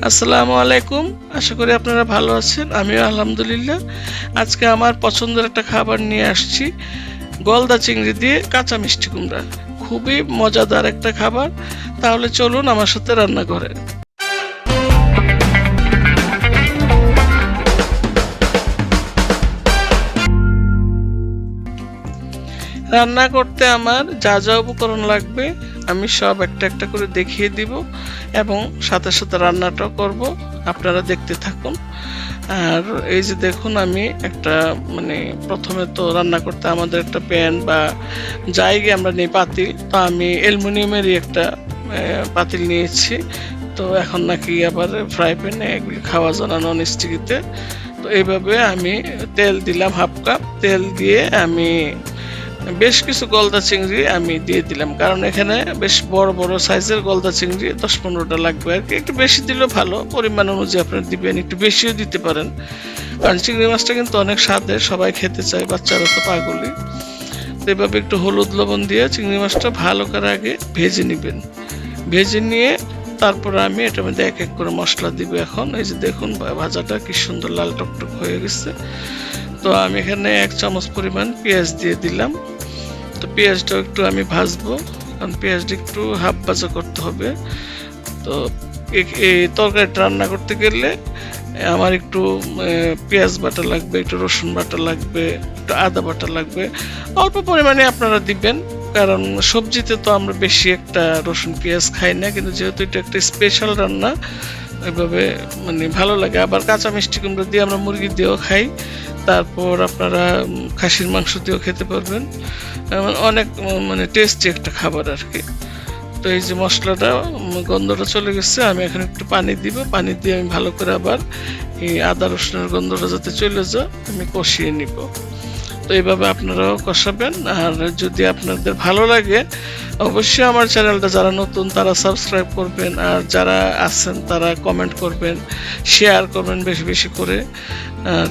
আসসালামু আলাইকুম। আশা করি আপনারা ভালো আছেন। আমিও আলহামদুলিল্লাহ। আজকে আমার পছন্দের একটা খাবার নিয়ে আসছি, গলদা চিংড়ি দিয়ে কাঁচা মিষ্টি কুমড়া। খুবই মজাদার একটা খাবার। তাহলে চলুন আমার সাথে রান্না করে। রান্না করতে আমার যা যা উপকরণ লাগবে আমি সব একটা একটা করে দেখিয়ে দিব এবং সাথে সাথে রান্নাটাও করব, আপনারা দেখতে থাকুন। আর এই যে দেখুন, আমি একটা প্রথমে তো রান্না করতে আমাদের একটা প্যান বা জায়গা আমরা নিই পাতিল, তো আমি অ্যালুমিনিয়ামেরই একটা পাতিল নিয়েছি। তো এখন নাকি আবার ফ্রাই প্যানে এগুলি খাওয়া যায় না, নন স্টিকিতে। তো এইভাবে আমি তেল দিলাম, হাফ কাপ তেল দিয়ে আমি বেশ কিছু গলদা চিংড়ি আমি দিয়ে দিলাম, কারণ এখানে বেশ বড় বড় সাইজের গলদা চিংড়ি 10-15টা লাগবে আর কি। একটু বেশি দিলেও ভালো, পরিমাণ অনুযায়ী আপনারা দিবেন, একটু বেশিও দিতে পারেন, কারণ চিংড়ি মাছটা কিন্তু অনেক স্বাদের, সবাই খেতে চায়, বাচ্চারা তো পাগলই। তো এভাবে একটু হলুদ লবণ দিয়ে চিংড়ি মাছটা ভালো করে আগে ভেজে নেবেন। ভেজে নিয়ে তারপর আমি এটার মধ্যে এক এক করে মশলা দিব। এখন এই যে দেখুন, ভাজাটা কি সুন্দর লাল টকটক হয়ে গেছে। তো আমি এখানে 1 চামচ পরিমাণ পেঁয়াজ দিয়ে দিলাম। তো পেঁয়াজটাও একটু আমি ভাজবো, কারণ পেঁয়াজটা একটু হাফ ভাজা করতে হবে। তো এই তরকারিটা রান্না করতে গেলে আমার একটু পেঁয়াজ বাটা লাগবে, একটু রসুন বাটা লাগবে, একটু আদা বাটা লাগবে। অল্প পরিমাণে আপনারা দিবেন, কারণ সবজিতে তো আমরা বেশি একটা রসুন পেঁয়াজ খাই না, কিন্তু যেহেতু এটা একটা স্পেশাল রান্না, ওইভাবে ভালো লাগে। আবার কাঁচা মিষ্টি কুমড়া দিয়ে আমরা মুরগি দিয়েও খাই, তারপর আপনারা খাসির মাংস দিয়েও খেতে পারবেন। অনেক টেস্টি একটা খাবার আর কি। তো এই যে মশলাটা গন্ধটা চলে গেছে, আমি এখন একটু পানি দিব। পানি দিয়ে আমি ভালো করে আবার এই আদা রসুনের গন্ধটা যাতে চলে যায় আমি কষিয়ে নিব। তো এইভাবে আপনারাও কষাবেন। আর যদি আপনাদের ভালো লাগে অবশ্যই আমার চ্যানেলটা যারা নতুন তারা সাবস্ক্রাইব করবেন, আর যারা আছেন তারা কমেন্ট করবেন, শেয়ার করবেন বেশি বেশি করে, আর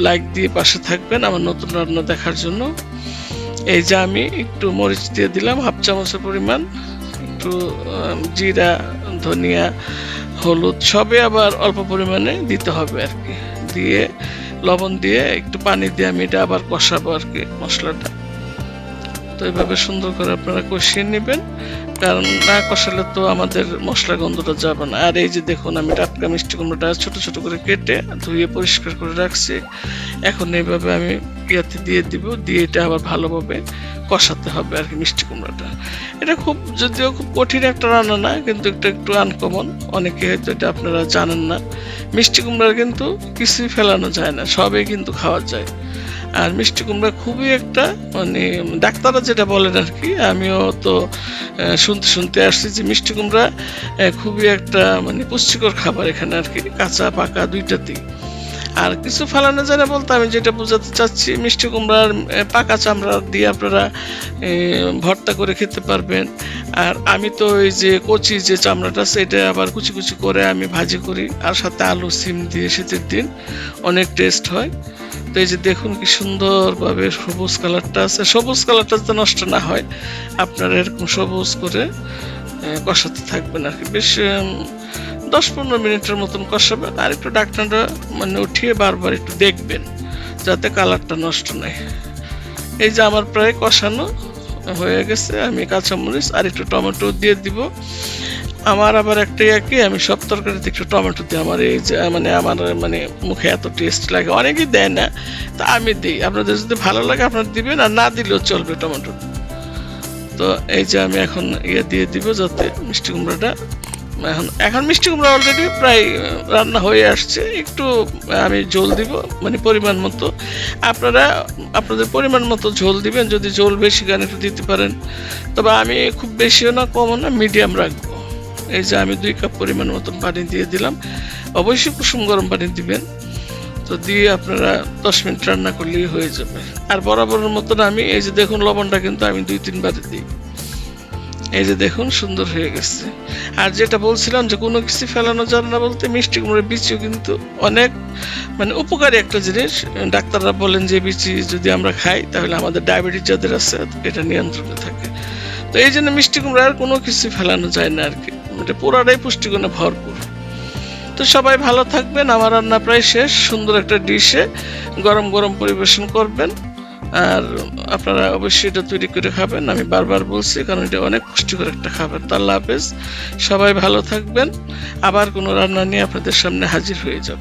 লাইক দিয়ে পাশে থাকবেন আমার নতুন রান্না দেখার জন্য। এই যে আমি একটু মরিচ দিয়ে দিলাম হাফ চামচের পরিমাণ, একটু জিরা, ধনিয়া, হলুদ সবে আবার অল্প পরিমাণে দিতে হবে আর কি। দিয়ে লবণ দিয়ে একটু পানি দিয়ে আমি এটা আবার কষাবো আর কি মশলাটা। তো এইভাবে সুন্দর করে আপনারা কষিয়ে নেবেন, কারণ না কষালে তো আমাদের মশলা গন্ধটা যাবে না। আর এই যে দেখুন, আমি টাটকা মিষ্টি কুমড়োটা ছোট ছোট করে কেটে ধুয়ে পরিষ্কার করে রাখছি। এখন এইভাবে আমি ইয়াতে দিয়ে দিব, দিয়ে এটা আবার ভালোভাবে কষাতে হবে আর কি মিষ্টি কুমড়োটা। এটা যদিও খুব কঠিন একটা রান্না না, কিন্তু এটা একটু আনকমন, অনেকে হয়তো এটা আপনারা জানেন না। মিষ্টি কুমড়ার কিন্তু কিছুই ফেলানো যায় না, সবই কিন্তু খাওয়া যায়। আর মিষ্টি কুমড়া খুবই একটা ডাক্তাররা যেটা বলেন আর কি, আমিও তো শুনতে শুনতে আসছি যে মিষ্টি কুমড়া খুবই একটা পুষ্টিকর খাবার এখানে আর কি, কাঁচা পাকা দুইটাতেই। আর কিছু ফেলানো যায় না বলতে আমি যেটা বোঝাতে চাচ্ছি, মিষ্টি কুমড়ার পাকা চামড়া দিয়ে আপনারা ভর্তা করে খেতে পারবেন। আর আমি তো এই যে কচি যে চামড়াটা আছে এটা আবার কুচি কুচি করে আমি ভাজি করি, আর সাথে আলু সিম দিয়ে শীতের দিন অনেক টেস্ট হয়। তো এই যে দেখুন কি সুন্দরভাবে সবুজ কালারটা আছে, সবুজ কালারটা যাতে নষ্ট না হয় আপনারা এরকম সবুজ করে কষাতে থাকবেন আর কি। বেশ 10-15 মিনিটের মতন কষাবেন, আর একটু ঢাকনাটা উঠিয়ে বারবার একটু দেখবেন যাতে কালারটা নষ্ট নাই। এই যে আমার প্রায় কষানো হয়ে গেছে, আমি কাঁচামরিচ আর একটু টমেটো দিয়ে দিব। আমার আবার একটা কি, আমি সব তরকারিতে একটু টমেটো দিই। আমার এই যে আমার মুখে এত টেস্ট লাগে, অনেকেই দেয় না, তা আমি দিই। আপনাদের যদি ভালো লাগে আপনারা দিবেন, আর না দিলেও চলবে টমেটো। তো এই যে আমি এখন দিয়ে দিব যাতে মিষ্টি কুমড়াটা এখন মিষ্টি কুমড়া অলরেডি প্রায় রান্না হয়ে আসছে। একটু আমি ঝোল দিব পরিমাণ মতো, আপনারা আপনাদের পরিমাণ মতো ঝোল দিবেন। যদি ঝোল বেশি গান একটু দিতে পারেন, তবে আমি খুব বেশিও না কমও না, মিডিয়াম রাখবো। এই যে আমি 2 কাপ পরিমাণ মতন পানি দিয়ে দিলাম, অবশ্যই কুসুম গরম পানি দিবেন। তো দিয়ে আপনারা 10 মিনিট রান্না করলেই হয়ে যাবে। আর বরাবরের মতন আমি এই যে দেখুন, লবণটা কিন্তু আমি 2-3 বারে দিই। এই যে দেখুন সুন্দর হয়ে গেছে। আর যেটা বলছিলাম যে কোনো কিছু ফেলানো যাবে না বলতে, মিষ্টি কুমড়ার বিচিও কিন্তু অনেক উপকারী একটা জিনিস। ডাক্তাররা বলেন যে বিচি যদি আমরা খাই তাহলে আমাদের ডায়াবেটিস যাদের আছে এটা নিয়ন্ত্রণে থাকে। তো এই জন্য মিষ্টি কুমড়া আর কোনো কিছু ফেলানো যায় না আর কি, এটা পুরাটাই পুষ্টিগুণে ভরপুর। তো তো সবাই ভালো থাকবেন। আমার রান্না প্রায় শেষ। সুন্দর একটা ডিশে গরম গরম পরিবেশন করবেন। আর আপনারা অবশ্যই এটা তৈরি করে খাবেন, আমি বারবার বলছি, কারণ এটা অনেক পুষ্টিকর একটা খাবার। তো আল্লাহ হাফেজ, সবাই ভালো থাকবেন। আবার কোনো রান্না নিয়ে আপনাদের সামনে হাজির হয়ে যাব।